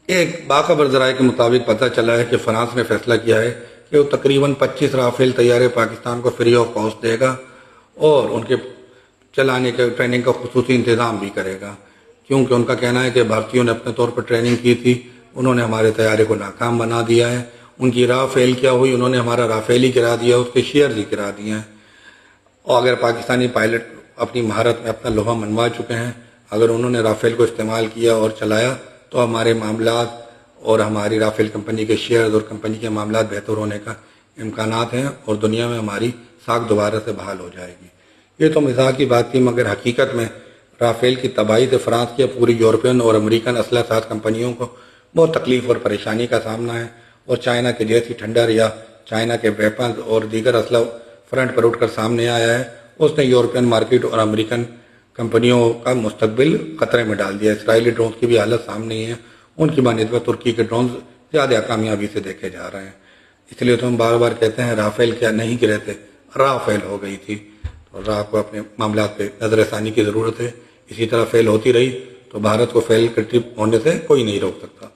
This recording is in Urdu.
ایک باخبر ذرائع کے مطابق پتہ چلا ہے کہ فرانس نے فیصلہ کیا ہے کہ وہ تقریباً 25 رافیل طیارے پاکستان کو فری آف کاسٹ دے گا اور ان کے چلانے کے ٹریننگ کا خصوصی انتظام بھی کرے گا، کیونکہ ان کا کہنا ہے کہ بھارتیوں نے اپنے طور پر ٹریننگ کی تھی، انہوں نے ہمارے طیارے کو ناکام بنا دیا ہے۔ ان کی رافیل کیا ہوئی، انہوں نے ہمارا رافیل ہی گرا دیا، اس کے شیئرز ہی گرا دیے ہیں۔ اور اگر پاکستانی پائلٹ اپنی مہارت میں اپنا لوہا منوا چکے ہیں، اگر انہوں نے رافیل کو استعمال کیا اور چلایا تو ہمارے معاملات اور ہماری رافیل کمپنی کے شیئرز اور کمپنی کے معاملات بہتر ہونے کا امکانات ہیں اور دنیا میں ہماری ساکھ دوبارہ سے بحال ہو جائے گی۔ یہ تو مزاح کی بات تھی، مگر حقیقت میں رافیل کی تباہی سے فرانس کی پوری یورپین اور امریکن اسلحہ ساز کمپنیوں کو بہت تکلیف اور پریشانی کا سامنا ہے، اور چائنا کے جیسی ٹھنڈر یا چائنا کے ویپنز اور دیگر اسلحہ فرنٹ پر اٹھ کر سامنے آیا ہے، اس نے یورپین مارکیٹ اور امریکن کمپنیوں کا مستقبل خطرے میں ڈال دیا۔ اسرائیلی ڈرونز کی بھی حالت سامنے ہی ہے، ان کی بنسبت ترکی کے ڈرونز زیادہ کامیابی سے دیکھے جا رہے ہیں۔ اس لیے تو ہم بار بار کہتے ہیں رافیل کیا نہیں گرے تھے، رافیل ہو گئی تھی، تو راہ کو اپنے معاملات پہ نظر ثانی کی ضرورت ہے۔ اسی طرح فیل ہوتی رہی تو بھارت کو فیل ہونے سے کوئی نہیں روک سکتا۔